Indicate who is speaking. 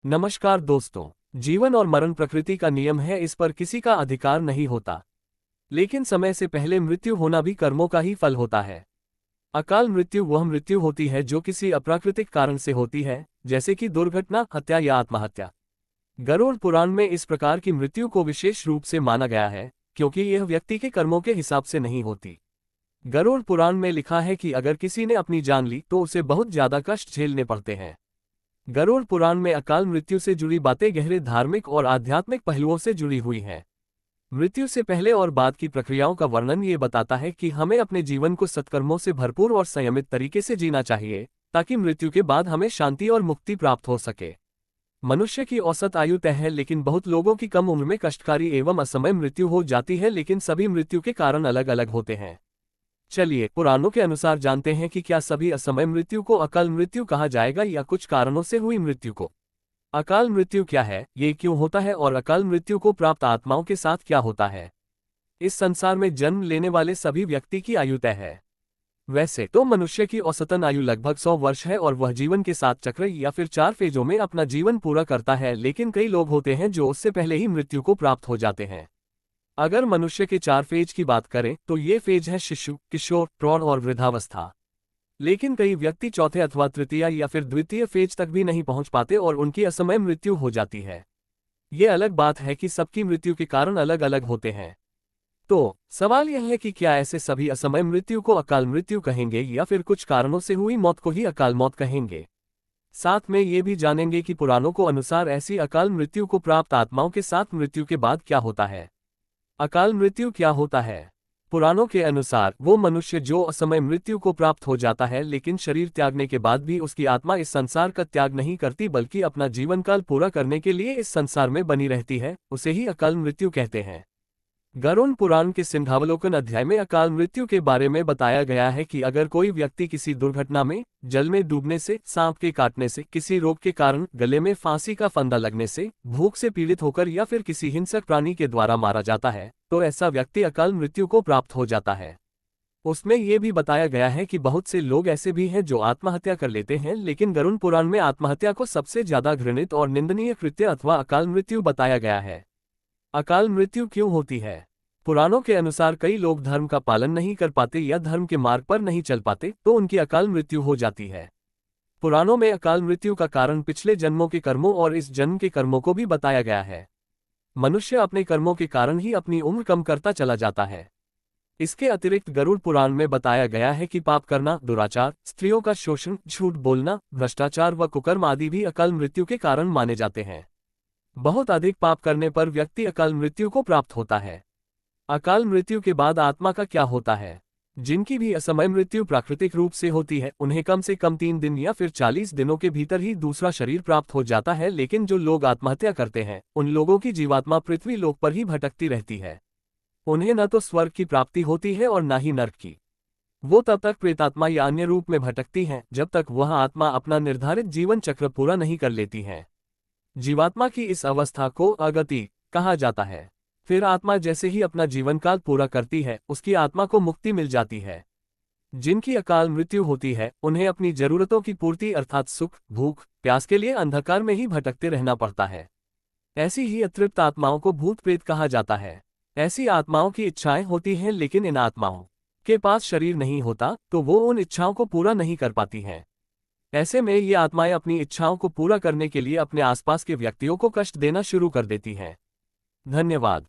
Speaker 1: नमस्कार दोस्तों। जीवन और मरण प्रकृति का नियम है, इस पर किसी का अधिकार नहीं होता। लेकिन समय से पहले मृत्यु होना भी कर्मों का ही फल होता है। अकाल मृत्यु वह मृत्यु होती है जो किसी अप्राकृतिक कारण से होती है, जैसे कि दुर्घटना, हत्या या आत्महत्या। गरुड़ पुराण में इस प्रकार की मृत्यु को विशेष रूप से माना गया है, क्योंकि यह व्यक्ति के कर्मों के हिसाब से नहीं होती। गरुड़ पुराण में लिखा है कि अगर किसी ने अपनी जान ली तो उसे बहुत ज्यादा कष्ट झेलने पड़ते हैं। गरुड़ पुराण में अकाल मृत्यु से जुड़ी बातें गहरे धार्मिक और आध्यात्मिक पहलुओं से जुड़ी हुई हैं। मृत्यु से पहले और बाद की प्रक्रियाओं का वर्णन ये बताता है कि हमें अपने जीवन को सत्कर्मों से भरपूर और संयमित तरीके से जीना चाहिए, ताकि मृत्यु के बाद हमें शांति और मुक्ति प्राप्त हो सके। मनुष्य की औसत आयु तय है, लेकिन बहुत लोगों की कम उम्र में कष्टकारी एवं असमय मृत्यु हो जाती है, लेकिन सभी मृत्यु के कारण अलग अलग होते हैं। चलिए पुराणों के अनुसार जानते हैं कि क्या सभी असमय मृत्यु को अकाल मृत्यु कहा जाएगा या कुछ कारणों से हुई मृत्यु को। अकाल मृत्यु क्या है, ये क्यों होता है और अकाल मृत्यु को प्राप्त आत्माओं के साथ क्या होता है। इस संसार में जन्म लेने वाले सभी व्यक्ति की आयु तय है। वैसे तो मनुष्य की औसतन आयु लगभग 100 वर्ष है और वह जीवन के 7 चक्र या फिर 4 फेजों में अपना जीवन पूरा करता है, लेकिन कई लोग होते हैं जो उससे पहले ही मृत्यु को प्राप्त हो जाते हैं। अगर मनुष्य के 4 फेज की बात करें तो ये फेज है शिशु, किशोर, प्रौढ़ और वृद्धावस्था। लेकिन कई व्यक्ति चौथे अथवा तृतीय या फिर द्वितीय फेज तक भी नहीं पहुंच पाते और उनकी असमय मृत्यु हो जाती है। ये अलग बात है कि सबकी मृत्यु के कारण अलग अलग होते हैं। तो सवाल यह है कि क्या ऐसे सभी असमय मृत्यु को अकाल मृत्यु कहेंगे या फिर कुछ कारणों से हुई मौत को ही अकाल मौत कहेंगे। साथ में ये भी जानेंगे कि पुराणों को अनुसार ऐसी अकाल मृत्यु को प्राप्त आत्माओं के साथ मृत्यु के बाद क्या होता है। अकाल मृत्यु क्या होता है। पुराणों के अनुसार वो मनुष्य जो असमय मृत्यु को प्राप्त हो जाता है, लेकिन शरीर त्यागने के बाद भी उसकी आत्मा इस संसार का त्याग नहीं करती बल्कि अपना जीवन काल पूरा करने के लिए इस संसार में बनी रहती है, उसे ही अकाल मृत्यु कहते हैं। गरुड़ पुराण के सिंहावलोकन अध्याय में अकाल मृत्यु के बारे में बताया गया है कि अगर कोई व्यक्ति किसी दुर्घटना में, जल में डूबने से, सांप के काटने से, किसी रोग के कारण, गले में फांसी का फंदा लगने से, भूख से पीड़ित होकर या फिर किसी हिंसक प्राणी के द्वारा मारा जाता है, तो ऐसा व्यक्ति अकाल मृत्यु को प्राप्त हो जाता है। उसमें यह भी बताया गया है कि बहुत से लोग ऐसे भी हैं जो आत्महत्या कर लेते हैं, लेकिन गरुड़ पुराण में आत्महत्या को सबसे ज्यादा घृणित और निंदनीय कृत्य अथवा अकाल मृत्यु बताया गया है। अकाल मृत्यु क्यों होती है। पुराणों के अनुसार कई लोग धर्म का पालन नहीं कर पाते या धर्म के मार्ग पर नहीं चल पाते, तो उनकी अकाल मृत्यु हो जाती है। पुराणों में अकाल मृत्यु का कारण पिछले जन्मों के कर्मों और इस जन्म के कर्मों को भी बताया गया है। मनुष्य अपने कर्मों के कारण ही अपनी उम्र कम करता चला जाता है। इसके अतिरिक्त गरुड़ पुराण में बताया गया है कि पाप करना, दुराचार, स्त्रियों का शोषण, झूठ बोलना, भ्रष्टाचार व कुकर्म आदि भी अकाल मृत्यु के कारण माने जाते हैं। बहुत अधिक पाप करने पर व्यक्ति अकाल मृत्यु को प्राप्त होता है। अकाल मृत्यु के बाद आत्मा का क्या होता है। जिनकी भी असमय मृत्यु प्राकृतिक रूप से होती है, उन्हें कम से कम 3 दिन या फिर 40 दिनों के भीतर ही दूसरा शरीर प्राप्त हो जाता है, लेकिन जो लोग आत्महत्या करते हैं, उन लोगों की जीवात्मा पृथ्वी लोक पर ही भटकती रहती है। उन्हें न तो स्वर्ग की प्राप्ति होती है और न ही नर्क की। वो तब तक प्रेतात्मा या अन्य रूप में भटकती हैं जब तक वह आत्मा अपना निर्धारित जीवन चक्र पूरा नहीं कर लेती है। जीवात्मा की इस अवस्था को अगति कहा जाता है। फिर आत्मा जैसे ही अपना जीवन काल पूरा करती है, उसकी आत्मा को मुक्ति मिल जाती है। जिनकी अकाल मृत्यु होती है, उन्हें अपनी जरूरतों की पूर्ति अर्थात सुख, भूख, प्यास के लिए अंधकार में ही भटकते रहना पड़ता है। ऐसी ही अतृप्त आत्माओं को भूत प्रेत कहा जाता है। ऐसी आत्माओं की इच्छाएं होती हैं, लेकिन इन आत्माओं के पास शरीर नहीं होता, तो वो उन इच्छाओं को पूरा नहीं कर पाती हैं। ऐसे में ये आत्माएं अपनी इच्छाओं को पूरा करने के लिए अपने आसपास के व्यक्तियों को कष्ट देना शुरू कर देती हैं। धन्यवाद।